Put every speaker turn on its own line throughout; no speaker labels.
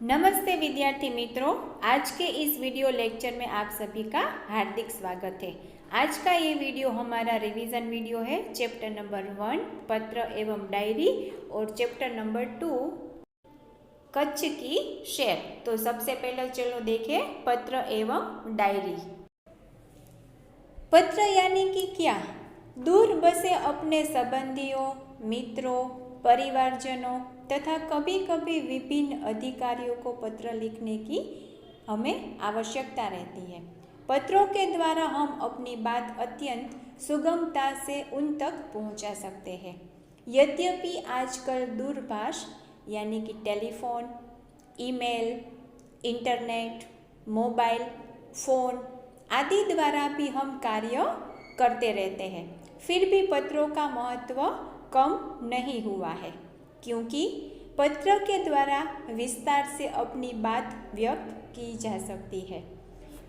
नमस्ते विद्यार्थी मित्रों, आज के इस वीडियो लेक्चर में आप सभी का हार्दिक स्वागत है। आज का ये वीडियो हमारा रिवीजन वीडियो है। चैप्टर नंबर 1 पत्र एवं डायरी और चैप्टर नंबर 2 कच्छ की शेर। तो सबसे पहले चलो देखें पत्र एवं डायरी। पत्र यानी कि क्या? दूर बसे अपने संबंधियों, मित्रों, परिवारजनों तथा कभी कभी विभिन्न अधिकारियों को पत्र लिखने की हमें आवश्यकता रहती है। पत्रों के द्वारा हम अपनी बात अत्यंत सुगमता से उन तक पहुंचा सकते हैं। यद्यपि आजकल दूरभाष यानी कि telephone, email, internet, mobile phone आदि द्वारा भी हम कार्य करते रहते हैं, फिर भी पत्रों का महत्व कम नहीं हुआ है, क्योंकि पत्र के द्वारा विस्तार से अपनी बात व्यक्त की जा सकती है।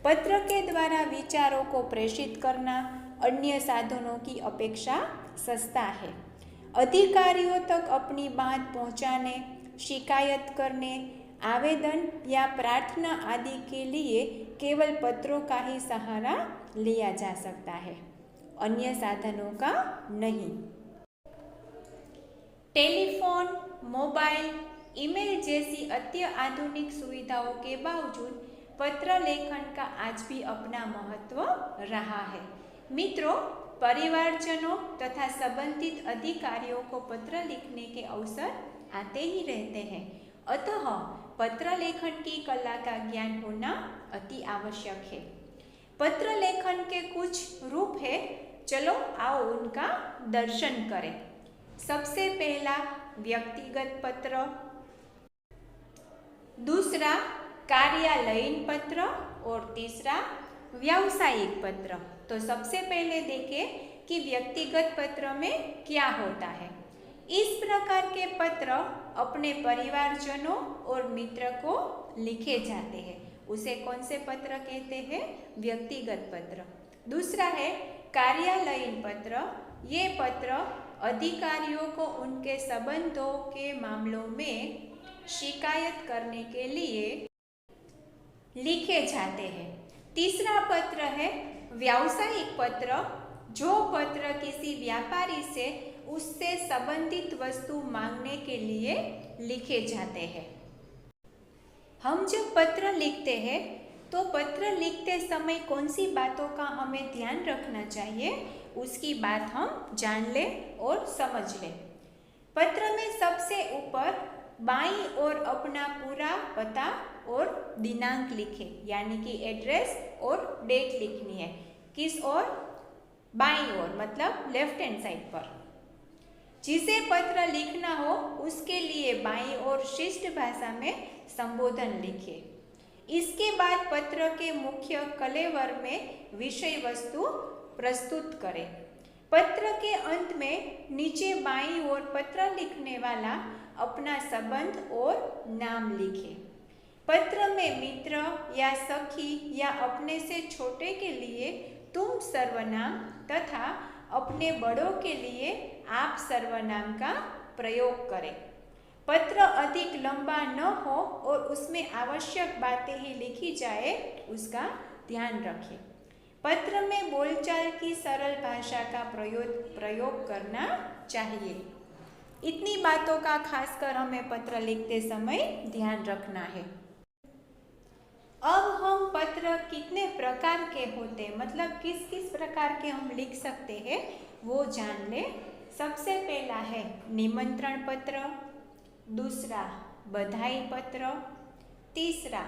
पत्र के द्वारा विचारों को प्रेषित करना अन्य साधनों की अपेक्षा सस्ता है। अधिकारियों तक अपनी बात पहुंचाने, शिकायत करने, आवेदन या प्रार्थना आदि के लिए केवल पत्रों का ही सहारा लिया जा सकता है, अन्य साधनों का नहीं। टेलीफोन, मोबाइल, ईमेल जैसी अत्याधुनिक सुविधाओं के बावजूद पत्र लेखन का आज भी अपना महत्व रहा है। मित्रों, परिवारजनों तथा संबंधित अधिकारियों को पत्र लिखने के अवसर आते ही रहते हैं, अतः पत्र लेखन की कला का ज्ञान होना अति आवश्यक है। पत्र लेखन के कुछ रूप है, चलो आओ उनका दर्शन करें। सबसे पहला व्यक्तिगत पत्र, दूसरा कार्यालयीन पत्र और तीसरा व्यावसायिक पत्र। तो सबसे पहले देखें कि व्यक्तिगत पत्र में क्या होता है। इस प्रकार के पत्र अपने परिवारजनों और मित्र को लिखे जाते हैं, उसे कौन से पत्र कहते हैं? व्यक्तिगत पत्र। दूसरा है कार्यालयीन पत्र। ये पत्र अधिकारियों को उनके संबंधों के मामलों में शिकायत करने के लिए लिखे जाते हैं। तीसरा पत्र है व्यावसायिक पत्र। जो पत्र किसी व्यापारी से उससे संबंधित वस्तु मांगने के लिए लिखे जाते हैं। हम जब पत्र लिखते हैं तो पत्र लिखते समय कौन सी बातों का हमें ध्यान रखना चाहिए, उसकी बात हम जान लें और समझ लें। पत्र में सबसे ऊपर बाईं ओर अपना पूरा पता और दिनांक लिखें, यानी कि एड्रेस और डेट लिखनी है। किस ओर? बाईं ओर, मतलब लेफ्ट हैंड साइड पर। जिसे पत्र लिखना हो उसके लिए बाईं ओर शिष्ट भाषा में संबोधन लिखें। इसके बाद पत्र के मुख्य कलेवर में विषय वस्तु प्रस्तुत करें। पत्र के अंत में नीचे बाईं ओर पत्र लिखने वाला अपना संबंध और नाम लिखे। पत्र में मित्र या सखी या अपने से छोटे के लिए तुम सर्वनाम तथा अपने बड़ों के लिए आप सर्वनाम का प्रयोग करें। पत्र अधिक लंबा न हो और उसमें आवश्यक बातें ही लिखी जाए, उसका ध्यान रखें। पत्र में बोलचाल की सरल भाषा का प्रयोग करना चाहिए। इतनी बातों का खासकर हमें पत्र लिखते समय ध्यान रखना है। अब हम पत्र कितने प्रकार के होते, मतलब किस किस प्रकार के हम लिख सकते हैं वो जान ले। सबसे पहला है निमंत्रण पत्र, दूसरा बधाई पत्र, तीसरा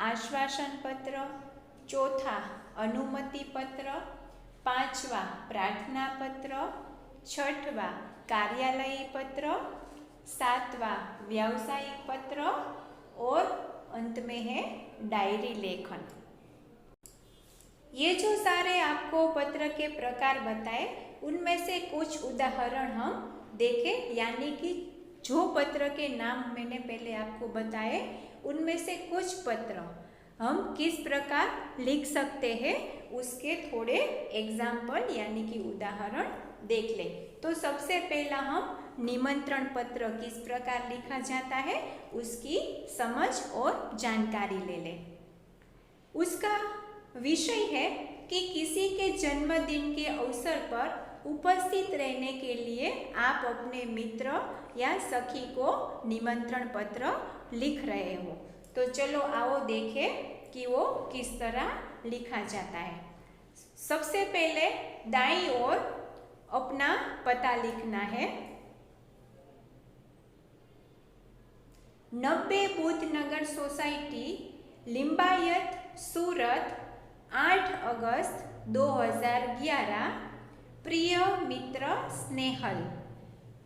आश्वासन पत्र, चौथा अनुमति पत्र, पांचवा प्रार्थना पत्र, छठवा कार्यालयी पत्र, सातवां व्यावसायिक पत्र और अंत में है डायरी लेखन। ये जो सारे आपको पत्र के प्रकार बताए, उनमें से कुछ उदाहरण हम देखें, यानी कि जो पत्र के नाम मैंने पहले आपको बताए उनमें से कुछ पत्र हम किस प्रकार लिख सकते हैं, उसके थोड़े एग्जाम्पल यानी कि उदाहरण देख लें। तो सबसे पहला हम निमंत्रण पत्र किस प्रकार लिखा जाता है उसकी समझ और जानकारी ले लें। उसका विषय है कि किसी के जन्मदिन के अवसर पर उपस्थित रहने के लिए आप अपने मित्र या सखी को निमंत्रण पत्र लिख रहे हो। तो चलो आओ देखें कि वो किस तरह लिखा जाता है। सबसे पहले दाईं ओर अपना पता लिखना है। 90 बुद्धनगर सोसाइटी, लिंबायत, सूरत, 8 अगस्त 2011। प्रिय मित्र स्नेहल,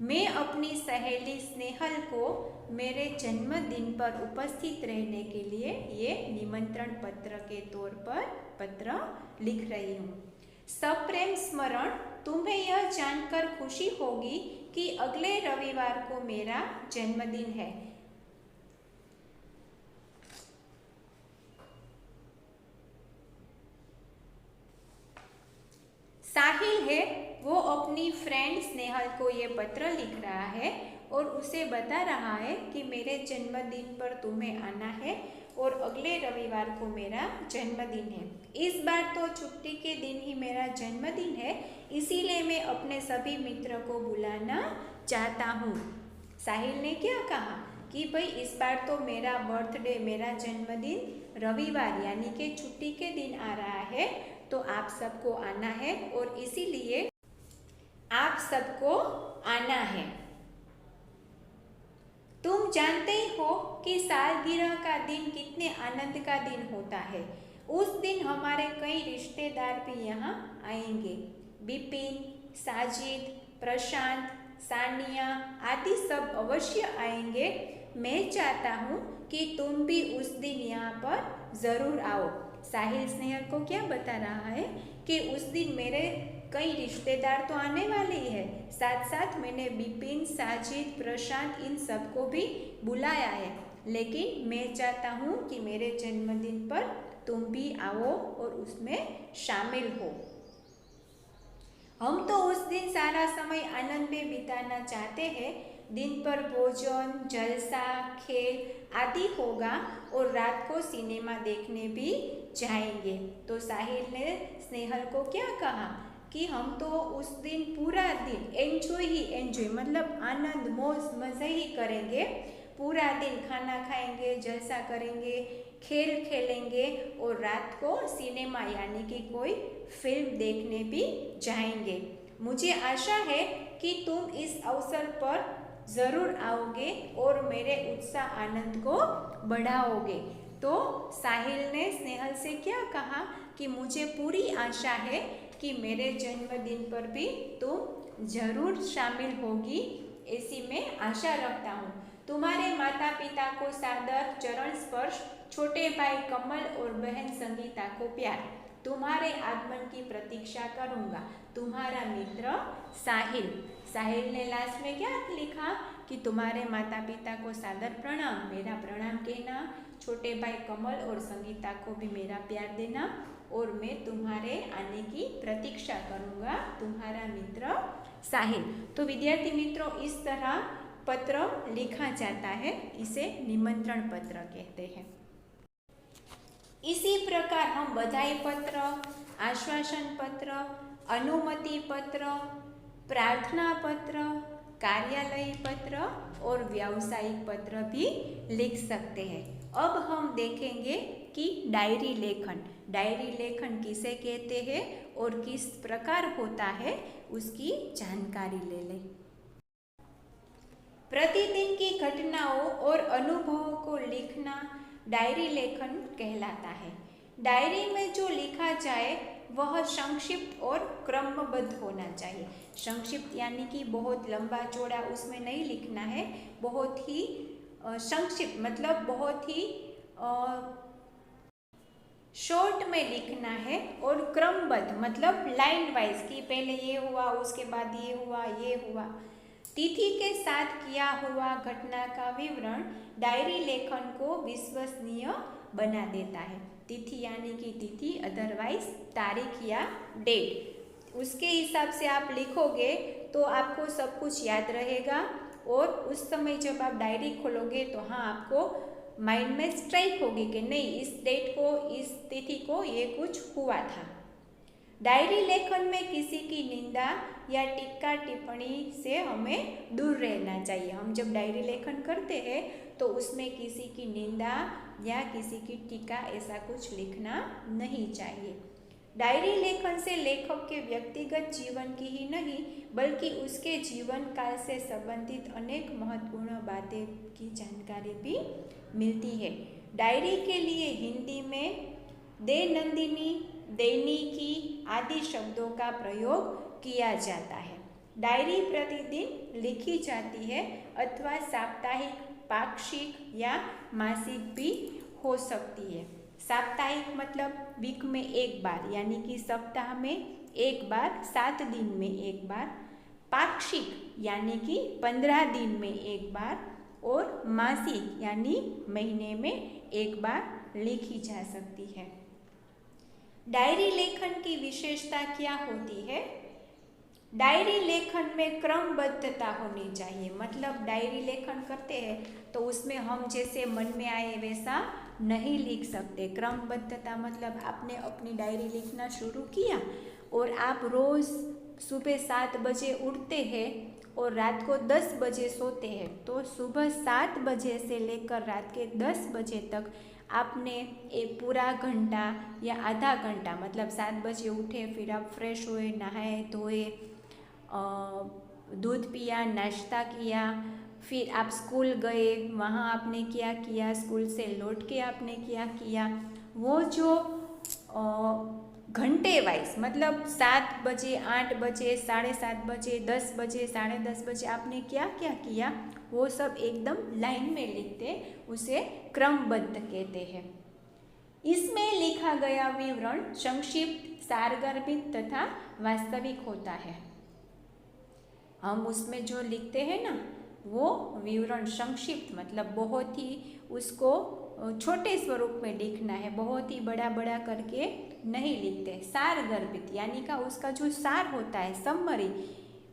मैं अपनी सहेली स्नेहल को मेरे जन्मदिन पर उपस्थित रहने के लिए ये निमंत्रण पत्र के तौर पर पत्र लिख रही हूँ। सप्रेम स्मरण, तुम्हें यह जानकर खुशी होगी कि अगले रविवार को मेरा जन्मदिन है। साहिल है, वो अपनी फ्रेंड स्नेहल को ये पत्र लिख रहा है और उसे बता रहा है कि मेरे जन्मदिन पर तुम्हें आना है और अगले रविवार को मेरा जन्मदिन है। इस बार तो छुट्टी के दिन ही मेरा जन्मदिन है, इसीलिए मैं अपने सभी मित्र को बुलाना चाहता हूँ। साहिल ने क्या कहा कि भाई इस बार तो मेरा बर्थडे, मेरा जन्मदिन रविवार यानी कि छुट्टी के दिन आ रहा है, तो आप सबको आना है और इसीलिए आप सबको आना है। तुम जानते ही हो कि सालगिरह का दिन कितने आनंद का दिन होता है। उस दिन हमारे कई रिश्तेदार भी यहाँ आएंगे। बिपिन, साजिद, प्रशांत, सानिया आदि सब अवश्य आएंगे। मैं चाहता हूँ कि तुम भी उस दिन यहाँ पर ज़रूर आओ। साहिल स्नेहल को क्या बता रहा है कि उस दिन मेरे कई रिश्तेदार तो आने वाले ही है, साथ साथ मैंने बिपिन, साजिद, प्रशांत इन सबको भी बुलाया है, लेकिन मैं चाहता हूँ कि मेरे जन्मदिन पर तुम भी आओ और उसमें शामिल हो। हम तो उस दिन सारा समय आनंद में बिताना चाहते हैं। दिन पर भोजन, जलसा, खेल आदि होगा और रात को सिनेमा देखने भी जाएंगे। तो साहिल ने स्नेहल को क्या कहा कि हम तो उस दिन पूरा दिन एंजॉय मतलब आनंद मौज मज़े ही करेंगे। पूरा दिन खाना खाएंगे, जलसा करेंगे, खेल खेलेंगे और रात को सिनेमा यानी कि कोई फिल्म देखने भी जाएंगे। मुझे आशा है कि तुम इस अवसर पर ज़रूर आओगे और मेरे उत्साह आनंद को बढ़ाओगे। तो साहिल ने स्नेहल से क्या कहा कि मुझे पूरी आशा है कि मेरे जन्मदिन पर भी तुम ज़रूर शामिल होगी, ऐसी मैं आशा रखता हूँ। तुम्हारे माता पिता को सादर चरण स्पर्श, छोटे भाई कमल और बहन संगीता को प्यार। तुम्हारे आगमन की प्रतीक्षा करूँगा। तुम्हारा मित्र साहिल। साहिल ने लास्ट में क्या लिखा कि तुम्हारे माता पिता को सादर प्रणाम, मेरा प्रणाम कहना, छोटे भाई कमल और संगीता को भी मेरा प्यार देना और मैं तुम्हारे आने की प्रतीक्षा करूँगा। तुम्हारा मित्र साहिल। तो विद्यार्थी मित्रों, इस तरह पत्र लिखा जाता है, इसे निमंत्रण पत्र कहते हैं। इसी प्रकार हम बधाई पत्र, आश्वासन पत्र, अनुमति पत्र, प्रार्थना पत्र, कार्यालयी पत्र और व्यावसायिक पत्र भी लिख सकते हैं। अब हम देखेंगे कि डायरी लेखन। डायरी लेखन किसे कहते हैं और किस प्रकार होता है उसकी जानकारी ले लें। प्रतिदिन की घटनाओं और अनुभवों को लिखना डायरी लेखन कहलाता है। डायरी में जो लिखा जाए वह संक्षिप्त और क्रमबद्ध होना चाहिए। संक्षिप्त यानी कि बहुत लंबा चौड़ा उसमें नहीं लिखना है, बहुत ही संक्षिप्त मतलब बहुत ही शॉर्ट में लिखना है और क्रमबद्ध मतलब लाइन वाइज कि पहले ये हुआ, उसके बाद ये हुआ, ये हुआ। तिथि के साथ किया हुआ घटना का विवरण डायरी लेखन को विश्वसनीय बना देता है। तिथि यानी कि तिथि, अदरवाइज तारीख या डेट। उसके हिसाब से आप लिखोगे तो आपको सब कुछ याद रहेगा और उस समय जब आप डायरी खोलोगे तो हाँ आपको माइंड में स्ट्राइक होगी कि नहीं इस डेट को इस तिथि को ये कुछ हुआ था। डायरी लेखन में किसी की निंदा या टीका टिप्पणी से हमें दूर रहना चाहिए। हम जब डायरी लेखन करते हैं तो उसमें किसी की निंदा या किसी की टीका ऐसा कुछ लिखना नहीं चाहिए। डायरी लेखन से लेखक के व्यक्तिगत जीवन की ही नहीं बल्कि उसके जीवन काल से संबंधित अनेक महत्वपूर्ण बातें की जानकारी भी मिलती है। डायरी के लिए हिंदी में दैनंदिनी, दैनिकी आदि शब्दों का प्रयोग किया जाता है। डायरी प्रतिदिन लिखी जाती है अथवा साप्ताहिक, पाक्षिक या मासिक भी हो सकती है। साप्ताहिक मतलब वीक में एक बार यानी कि सप्ताह में एक बार, 7 दिन में एक बार। पाक्षिक यानी कि 15 दिन में एक बार और मासिक यानी महीने में एक बार लिखी जा सकती है। डायरी लेखन की विशेषता क्या होती है? डायरी लेखन में क्रमबद्धता होनी चाहिए। मतलब डायरी लेखन करते हैं तो उसमें हम जैसे मन में आए वैसा नहीं लिख सकते। क्रमबद्धता मतलब आपने अपनी डायरी लिखना शुरू किया और आप रोज़ सुबह 7 बजे उठते हैं और रात को 10 बजे सोते हैं, तो सुबह 7 बजे से लेकर रात के 10 बजे तक आपने एक पूरा घंटा या आधा घंटा, मतलब 7 बजे उठे, फिर आप फ्रेश हुए, नहाए धोए, दूध पिया, नाश्ता किया, फिर आप स्कूल गए, वहाँ आपने क्या किया, स्कूल से लौट के आपने क्या किया, वो जो घंटे वाइज मतलब 7 बजे, 8 बजे, 7:30 बजे, 10 बजे, 10:30 बजे आपने क्या क्या किया, वो सब एकदम लाइन में लिखते, उसे क्रमबद्ध कहते हैं। इसमें लिखा गया विवरण संक्षिप्त, सारगर्भित तथा वास्तविक होता है। हम उसमें जो लिखते हैं ना वो विवरण संक्षिप्त मतलब बहुत ही उसको छोटे स्वरूप में लिखना है, बहुत ही बड़ा बड़ा करके नहीं लिखते। सारगर्भित यानी का उसका जो सार होता है, समरी,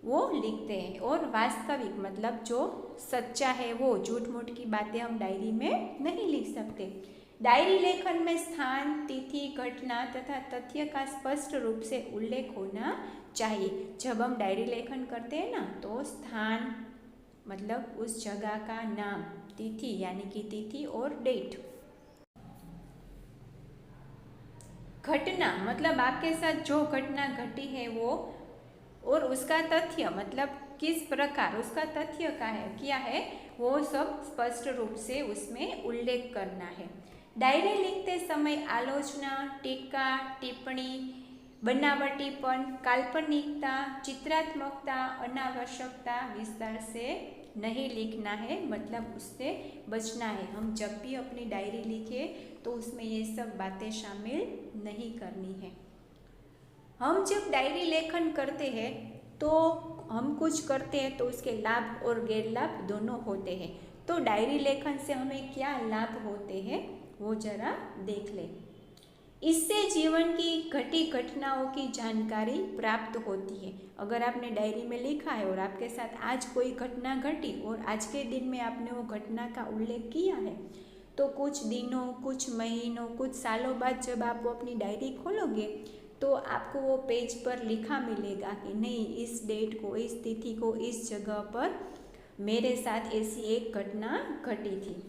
वो लिखते हैं। और वास्तविक मतलब जो सच्चा है, वो झूठ मूठ की बातें हम डायरी में नहीं लिख सकते। डायरी लेखन में स्थान, तिथि, घटना तथा तथ्य का स्पष्ट रूप से उल्लेख होना चाहिए। जब हम डायरी लेखन करते हैं ना तो स्थान मतलब उस जगह का नाम, तिथि यानी कि तिथि और डेट, घटना मतलब आपके साथ जो घटना घटी है वो, और उसका तथ्य मतलब किस प्रकार उसका तथ्य का है क्या है, वो सब स्पष्ट रूप से उसमें उल्लेख करना है। डायरी लिखते समय आलोचना, टीका, टिप्पणी, बनावटीपन, काल्पनिकता, चित्रात्मकता, अनावश्यकता विस्तार से नहीं लिखना है, मतलब उससे बचना है। हम जब भी अपनी डायरी लिखे तो उसमें ये सब बातें शामिल नहीं करनी है। हम जब डायरी लेखन करते हैं तो हम कुछ करते हैं तो उसके लाभ और गैर लाभ दोनों होते हैं। तो डायरी लेखन से हमें क्या लाभ होते हैं वो जरा देख लें। इससे जीवन की घटी घटनाओं की जानकारी प्राप्त होती है। अगर आपने डायरी में लिखा है और आपके साथ आज कोई घटना घटी और आज के दिन में आपने वो घटना का उल्लेख किया है, तो कुछ दिनों, कुछ महीनों, कुछ सालों बाद जब आप वो अपनी डायरी खोलोगे तो आपको वो पेज पर लिखा मिलेगा कि नहीं, इस डेट को, इस तिथि को, इस जगह पर मेरे साथ ऐसी एक घटना घटी थी।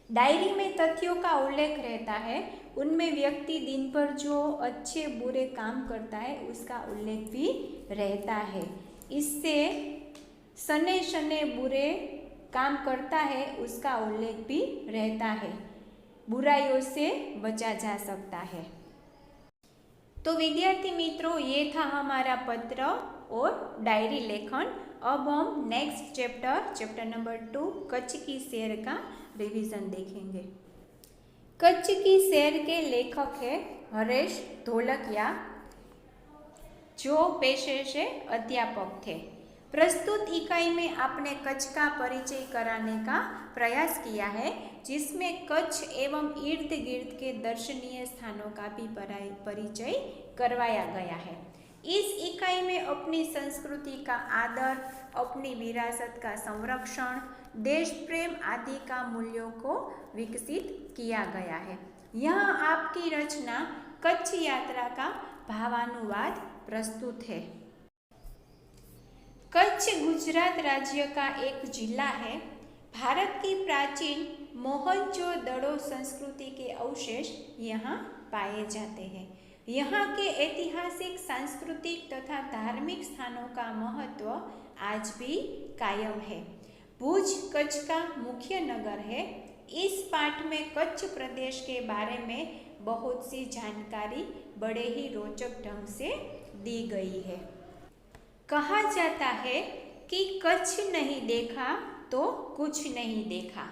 डायरी में तथ्यों का उल्लेख रहता है, उनमें व्यक्ति दिन भर जो अच्छे बुरे काम करता है उसका उल्लेख भी रहता है। इससे सने सने बुरे काम करता है उसका उल्लेख भी रहता है, बुराइयों से बचा जा सकता है। तो विद्यार्थी मित्रों, ये था हमारा पत्र और डायरी लेखन। अब हम नेक्स्ट चैप्टर नंबर 2 कच्छ की सैर का रिवीजन देखेंगे। कच्छ की सैर के लेखक है हरेश धोलकिया, जो पेशे से अध्यापक थे। प्रस्तुत इकाई में आपने कच्छ का परिचय कराने का प्रयास किया है, जिसमें कच्छ एवं इर्द गिर्द के दर्शनीय स्थानों का भी परिचय करवाया गया है। इस इकाई में अपनी संस्कृति का आदर, अपनी विरासत का संरक्षण, देश प्रेम आदि का मूल्यों को विकसित किया गया है। यहाँ आपकी रचना कच्छ यात्रा का भावानुवाद प्रस्तुत है। कच्छ गुजरात राज्य का एक जिला है। भारत की प्राचीन मोहनजोदड़ो संस्कृति के अवशेष यहाँ पाए जाते हैं। यहाँ के ऐतिहासिक, सांस्कृतिक तथा धार्मिक स्थानों का महत्व आज भी कायम है। भुज कच्छ का मुख्य नगर है। इस पाठ में कच्छ प्रदेश के बारे में बहुत सी जानकारी बड़े ही रोचक ढंग से दी गई है। कहा जाता है कि कच्छ नहीं देखा तो कुछ नहीं देखा।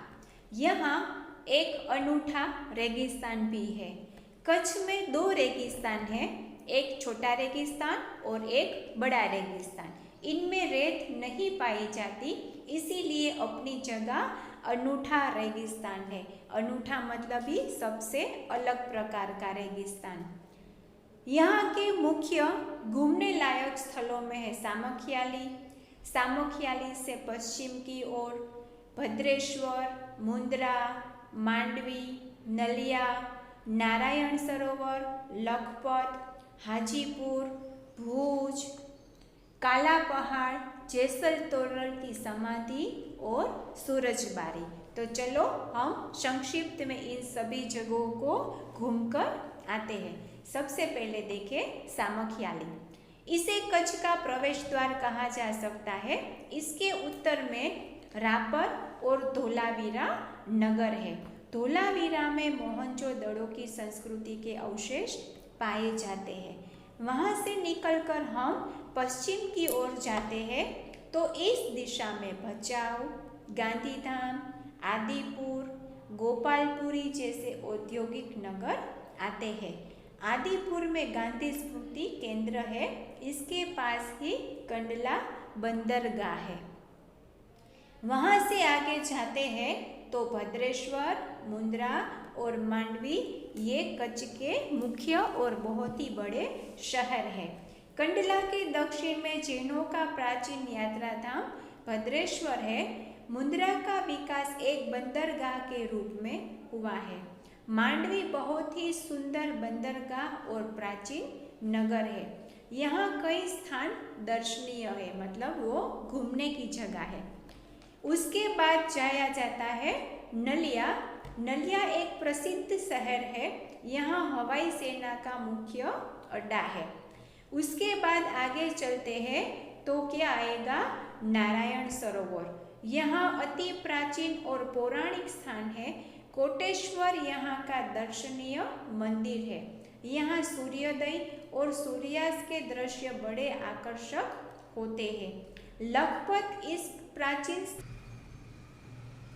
यहाँ एक अनूठा रेगिस्तान भी है। कच्छ में 2 रेगिस्तान हैं, एक छोटा रेगिस्तान और एक बड़ा रेगिस्तान। इनमें रेत नहीं पाई जाती, इसीलिए अपनी जगह अनूठा रेगिस्तान है। अनूठा मतलब ही सबसे अलग प्रकार का रेगिस्तान। यहाँ के मुख्य घूमने लायक स्थलों में है सामखियाली। सामखियाली से पश्चिम की ओर भद्रेश्वर, मुंद्रा, मांडवी, नलिया, नारायण सरोवर, लखपत, हाजीपुर, भुज, काला पहाड़, जैसल तोरल की समाधि और सूरजबारी। तो चलो हम संक्षिप्त में इन सभी जगहों को घूमकर आते हैं। सबसे पहले देखें सामखियाली। इसे कच्छ का प्रवेश द्वार कहा जा सकता है। इसके उत्तर में रापर और धोलावीरा नगर है। धोलावीरा में मोहनजोदड़ो की संस्कृति के अवशेष पाए जाते हैं। वहाँ से निकलकर हम पश्चिम की ओर जाते हैं तो इस दिशा में भचाऊ, गांधीधाम, आदिपुर, गोपालपुरी जैसे औद्योगिक नगर आते हैं। आदिपुर में गांधी स्मृति केंद्र है। इसके पास ही कंडला बंदरगाह है। वहाँ से आगे जाते हैं तो भद्रेश्वर, मुंद्रा और मांडवी ये कच्छ के मुख्य और बहुत ही बड़े शहर हैं। कंडला के दक्षिण में जैनों का प्राचीन यात्रा धाम भद्रेश्वर है। मुंद्रा का विकास एक बंदरगाह के रूप में हुआ है। मांडवी बहुत ही सुंदर बंदरगाह और प्राचीन नगर है। यहाँ कई स्थान दर्शनीय है, मतलब वो घूमने की जगह है। उसके बाद जाया जाता है नलिया। नलिया एक प्रसिद्ध शहर है। यहाँ हवाई सेना का मुख्य अड्डा है। उसके बाद आगे चलते हैं तो क्या आएगा, नारायण सरोवर। यहाँ अति प्राचीन और पौराणिक स्थान है। कोटेश्वर यहाँ का दर्शनीय मंदिर है। यहाँ सूर्योदय और सूर्यास्त के दृश्य बड़े आकर्षक होते हैं। लखपत इस प्राचीन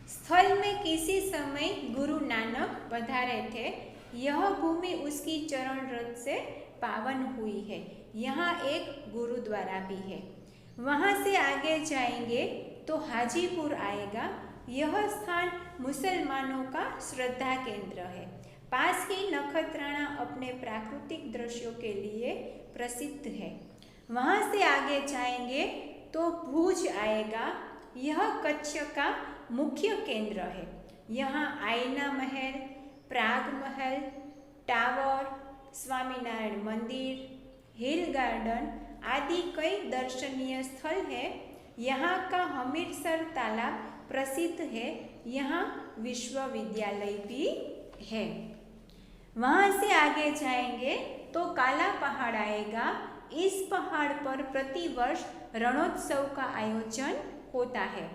स्थल में किसी समय गुरु नानक पधारे थे। यह भूमि उसकी चरण रथ से पावन हुई है। यहाँ एक गुरुद्वारा भी है। वहाँ से आगे जाएंगे तो हाजीपुर आएगा। यह स्थान मुसलमानों का श्रद्धा केंद्र है। पास ही नखत्राणा अपने प्राकृतिक दृश्यों के लिए प्रसिद्ध है। वहाँ से आगे जाएंगे तो भुज आएगा। यह कच्छ का मुख्य केंद्र है। यहाँ आईना महल, प्राग महल, टावर, स्वामीनारायण मंदिर, हिल गार्डन आदि कई दर्शनीय स्थल है। यहाँ का हमीरसर तालाब प्रसिद्ध है। यहाँ विश्वविद्यालय भी है। वहाँ से आगे जाएंगे तो काला पहाड़ आएगा। इस पहाड़ पर प्रतिवर्ष रणोत्सव का आयोजन होता है।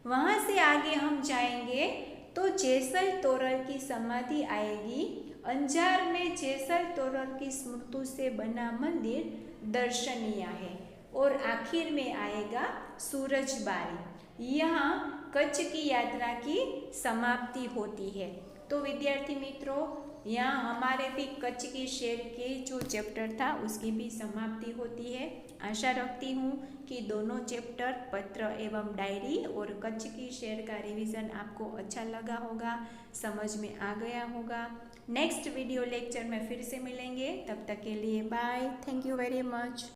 वहाँ से आगे हम जाएंगे तो जैसल तोरल की समाधि आएगी। अंजार में जैसल तोरल की स्मृति से बना मंदिर दर्शनीय है। और आखिर में आएगा सूरजबारी। यहाँ कच्छ की यात्रा की समाप्ति होती है। तो विद्यार्थी मित्रों, यहाँ हमारे भी कच्छ की शेर के जो चैप्टर था उसकी भी समाप्ति होती है। आशा रखती हूँ कि दोनों चैप्टर पत्र एवं डायरी और कच्छ की शेर का रिवीजन आपको अच्छा लगा होगा, समझ में आ गया होगा। नेक्स्ट वीडियो लेक्चर में फिर से मिलेंगे। तब तक के लिए bye. Thank you very much.